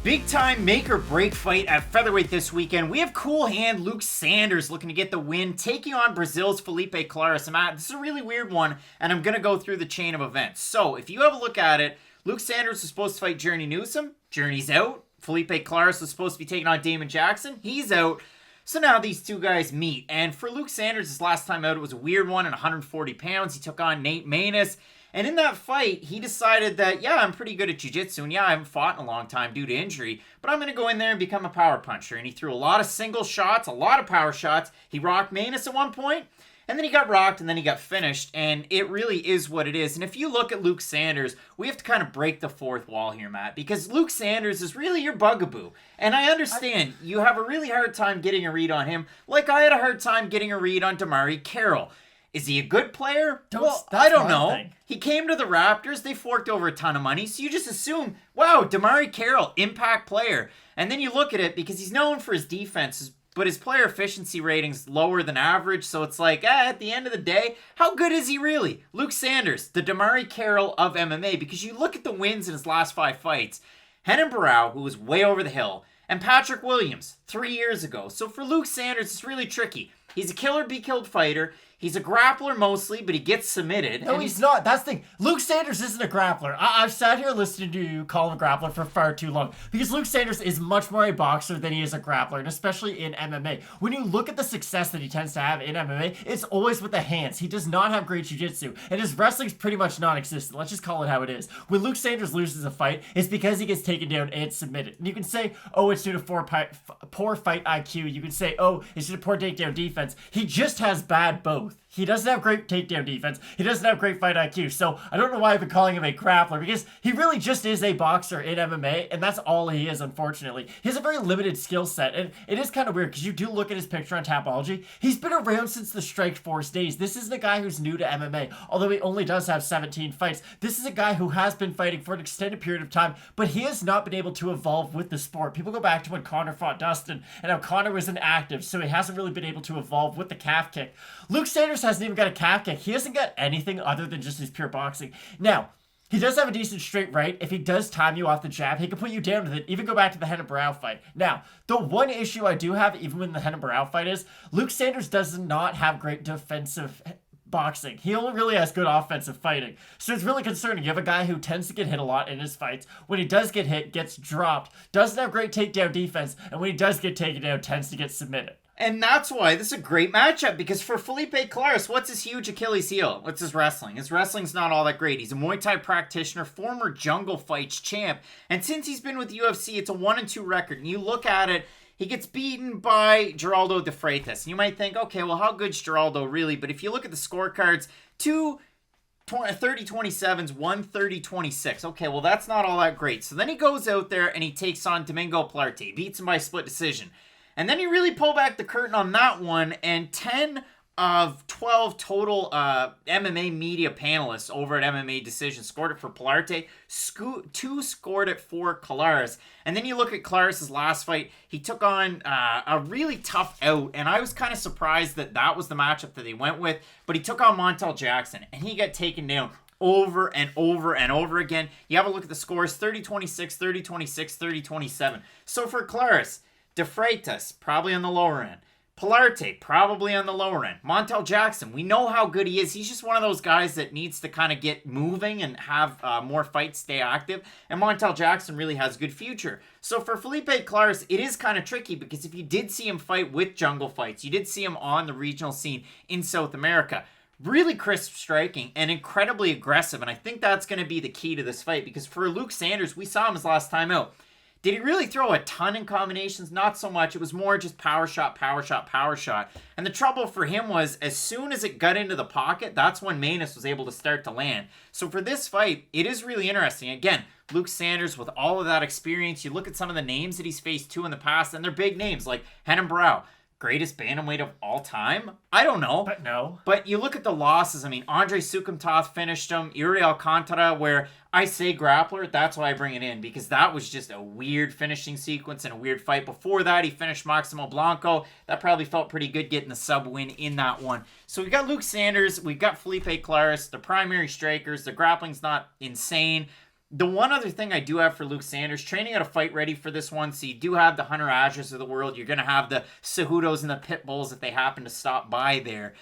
Big time make or break fight at featherweight this weekend. We have cool hand Luke Sanders looking to get the win, taking on Brazil's Felipe Colares. Matt, this is a really weird one, and I'm going to go through the chain of events. So, if you have a look at it, Luke Sanders was supposed to fight Journey Newsom. Journey's out. Felipe Colares was supposed to be taking on Damon Jackson. He's out. So now these two guys meet. And for Luke Sanders, his last time out, it was a weird one at 140 pounds. He took on Nate Maness. And in that fight, he decided that, yeah, I'm pretty good at jiu-jitsu, and yeah, I haven't fought in a long time due to injury, but I'm going to go in there and become a power puncher. And he threw a lot of single shots, a lot of power shots. He rocked Maness at one point, and then he got rocked, and then he got finished, and it really is what it is. And if you look at Luke Sanders, we have to kind of break the fourth wall here, Matt, because Luke Sanders is really your bugaboo. And I understand you have a really hard time getting a read on him, like I had a hard time getting a read on Damari Carroll. Is he a good player? Well, I don't know. He came to the Raptors. They forked over a ton of money. So you just assume, wow, Damari Carroll, impact player. And then you look at it because he's known for his defenses, but his player efficiency rating's lower than average. So it's like, at the end of the day, how good is he really? Luke Sanders, the Damari Carroll of MMA. Because you look at the wins in his last 5 fights. Renan Barão, who was way over the hill, and Patrick Williams 3 years ago. So for Luke Sanders, it's really tricky. He's a killer be killed fighter. He's a grappler mostly, but he gets submitted. No, he's not. That's the thing. Luke Sanders isn't a grappler. I've sat here listening to you call him a grappler for far too long because Luke Sanders is much more a boxer than he is a grappler, and especially in MMA. When you look at the success that he tends to have in MMA, it's always with the hands. He does not have great jiu-jitsu, and his wrestling's pretty much non-existent. Let's just call it how it is. When Luke Sanders loses a fight, it's because he gets taken down and submitted. And you can say, oh, it's due to poor fight IQ. You can say, oh, it's due to poor takedown defense. He just has bad both. He doesn't have great takedown defense. He doesn't have great fight IQ. So I don't know why I've been calling him a grappler because he really just is a boxer in MMA, and that's all he is, unfortunately. He has a very limited skill set, and it is kind of weird because you do look at his picture on Tapology. He's been around since the Strikeforce days. This isn't a guy who's new to MMA, although he only does have 17 fights. This is a guy who has been fighting for an extended period of time, but he has not been able to evolve with the sport. People go back to when Conor fought Dustin, and how Conor was inactive, so he hasn't really been able to evolve with the calf kick. Luke Sanders hasn't even got a calf kick. He hasn't got anything other than just his pure boxing. Now, he does have a decent straight right. If he does time you off the jab, he can put you down with it. Even go back to the Renan Barão fight. Now, the one issue I do have, even when the Renan Barão fight is, Luke Sanders does not have great defensive boxing. He only really has good offensive fighting. So it's really concerning. You have a guy who tends to get hit a lot in his fights. When he does get hit, gets dropped, doesn't have great takedown defense, and when he does get taken down, tends to get submitted. And that's why this is a great matchup, because for Felipe Colares, what's his huge Achilles heel? What's his wrestling? His wrestling's not all that great. He's a Muay Thai practitioner, former Jungle Fights champ, and since he's been with the UFC, it's a 1-2 record. And you look at it, he gets beaten by Geraldo de Freitas. And you might think, okay, well, how good's Geraldo really? But if you look at the scorecards, 2 30-27s, 1 30-26. Okay, well, that's not all that great. So then he goes out there and he takes on Domingo Plarte, beats him by split decision. And then you really pull back the curtain on that one, and 10 of 12 total MMA media panelists over at MMA Decision scored it for Plarte. 2 scored it for Colares. And then you look at Colares' last fight. He took on a really tough out, and I was kind of surprised that that was the matchup that they went with. But he took on Montel Jackson, and he got taken down over and over and over again. You have a look at the scores, 30-26, 30-26, 30-27. So for Colares, De Freitas, probably on the lower end. Plarte, probably on the lower end. Montel Jackson, we know how good he is. He's just one of those guys that needs to kind of get moving and have more fights, stay active. And Montel Jackson really has a good future. So for Felipe Colares, it is kind of tricky because if you did see him fight with Jungle Fights, you did see him on the regional scene in South America. Really crisp striking and incredibly aggressive. And I think that's going to be the key to this fight because for Luke Sanders, we saw him his last time out. Did he really throw a ton in combinations? Not so much. It was more just power shot, power shot, power shot. And the trouble for him was as soon as it got into the pocket, that's when Maness was able to start to land. So for this fight, it is really interesting. Again, Luke Sanders with all of that experience. You look at some of the names that he's faced too in the past, and they're big names like Renan Barão. Greatest bantamweight of all time? I don't know. But no. But you look at the losses. I mean, Andre Sukumtoth finished him. Yuri Alcantara, where I say grappler, that's why I bring it in. Because that was just a weird finishing sequence and a weird fight. Before that, he finished Maximo Blanco. That probably felt pretty good getting the sub win in that one. So we've got Luke Sanders. We've got Felipe Colares, the primary strikers. The grappling's not insane. The one other thing I do have for Luke Sanders, training at a fight ready for this one. So you do have the Hunter Azures of the world. You're going to have the Cejudos and the Pitbulls if they happen to stop by there.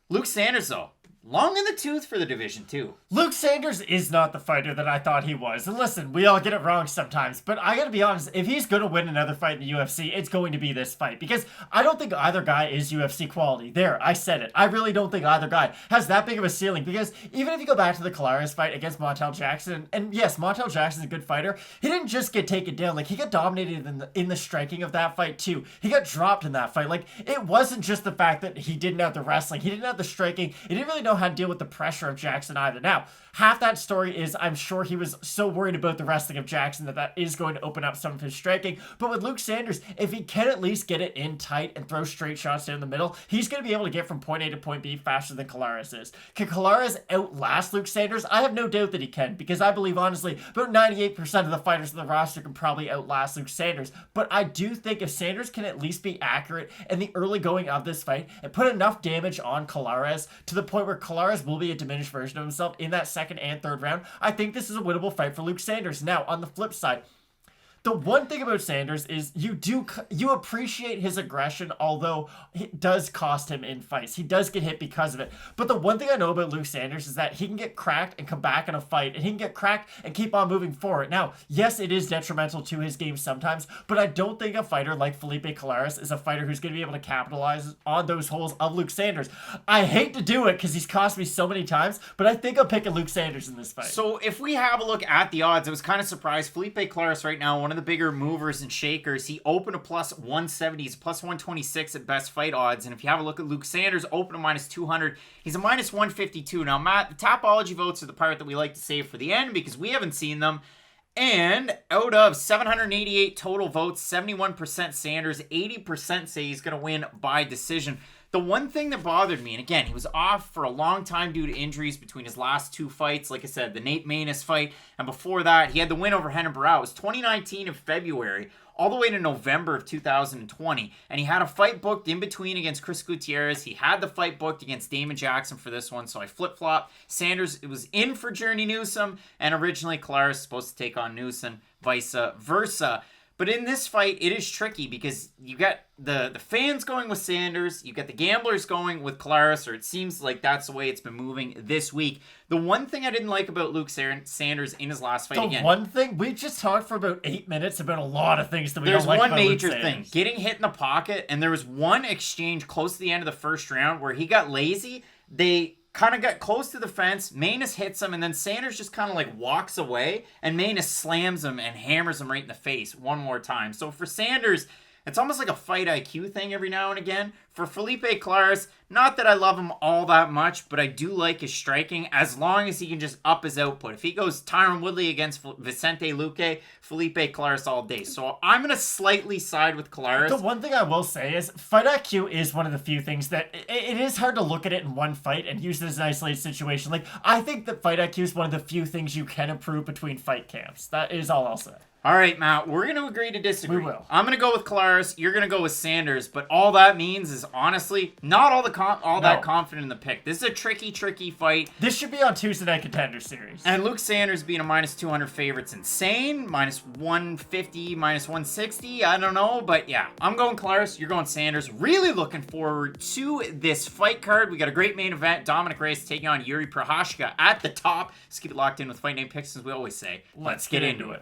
Luke Sanders, though, long in the tooth for the division, too. Luke Sanders is not the fighter that I thought he was. And listen, we all get it wrong sometimes, but I gotta be honest, if he's gonna win another fight in the UFC, it's going to be this fight, because I don't think either guy is UFC quality. There, I said it. I really don't think either guy has that big of a ceiling, because even if you go back to the Colares fight against Montel Jackson, and yes, Montel Jackson's a good fighter, he didn't just get taken down. Like, he got dominated in the striking of that fight, too. He got dropped in that fight. Like, it wasn't just the fact that he didn't have the wrestling, he didn't have the striking, he didn't really know how to deal with the pressure of Jackson either. Now, half that story is I'm sure he was so worried about the wrestling of Jackson that is going to open up some of his striking. But with Luke Sanders, if he can at least get it in tight and throw straight shots down the middle, he's going to be able to get from point A to point B faster than Colares is. Can Colares outlast Luke Sanders? I have no doubt that he can, because I believe, honestly, about 98% of the fighters on the roster can probably outlast Luke Sanders. But I do think if Sanders can at least be accurate in the early going of this fight and put enough damage on Colares to the point where Colares will be a diminished version of himself in that second and third round, I think this is a winnable fight for Luke Sanders. Now, on the flip side, the one thing about Sanders is you appreciate his aggression, although it does cost him in fights. He does get hit because of it. But the one thing I know about Luke Sanders is that he can get cracked and come back in a fight, and he can get cracked and keep on moving forward. Now, yes, it is detrimental to his game sometimes, but I don't think a fighter like Felipe Colares is a fighter who's going to be able to capitalize on those holes of Luke Sanders. I hate to do it because he's cost me so many times, but I think I'm picking Luke Sanders in this fight. So if we have a look at the odds, I was kind of surprised. Felipe Colares right now, one of the bigger movers and shakers. He opened a plus 170. He's plus 126 at best fight odds. And if you have a look at Luke Sanders, open a minus 200. He's a minus 152. Now, Matt, the Tapology votes are the part that we like to save for the end because we haven't seen them. And out of 788 total votes, 71% Sanders, 80% say he's going to win by decision. The one thing that bothered me, and again, he was off for a long time due to injuries between his last two fights. Like I said, the Nate Maness fight, and before that, he had the win over Renan Barão. It was 2019 in February, all the way to November of 2020. And he had a fight booked in between against Chris Gutierrez. He had the fight booked against Damon Jackson for this one, so I flip-flopped. Sanders, it was in for Journey Newsom, and originally Colares was supposed to take on Newsom, vice versa. But in this fight, it is tricky because you got the fans going with Sanders, you got the gamblers going with Colares, or it seems like that's the way it's been moving this week. The one thing I didn't like about Luke Sanders in his last fight again. One thing? We just talked for about 8 minutes about a lot of things that we don't like about Luke Sanders. There's one major thing. Getting hit in the pocket, and there was one exchange close to the end of the first round where he got lazy. They kind of got close to the fence. Maness hits him, and then Sanders just kind of like walks away, and Maness slams him and hammers him right in the face one more time. So for Sanders, it's almost like a fight IQ thing every now and again. For Felipe Colares, not that I love him all that much, but I do like his striking as long as he can just up his output. If he goes Tyron Woodley against Vicente Luque, Felipe Colares all day. So I'm going to slightly side with Colares. The one thing I will say is fight IQ is one of the few things that it is hard to look at it in one fight and use it as an isolated situation. Like, I think that fight IQ is one of the few things you can improve between fight camps. That is all I'll say. All right, Matt, we're going to agree to disagree. We will. I'm going to go with Colares. You're going to go with Sanders. But all that means is, honestly, not all that confident in the pick. This is a tricky fight. This should be on Tuesday Night Contender Series. And Luke Sanders being a minus 200 favorite's insane. Minus 150, minus 160. I don't know. But yeah, I'm going Colares. You're going Sanders. Really looking forward to this fight card. We got a great main event. Dominic Reyes taking on Yuri Prochazka at the top. Let's keep it locked in with Fight Night Picks, as we always say. Let's get into it.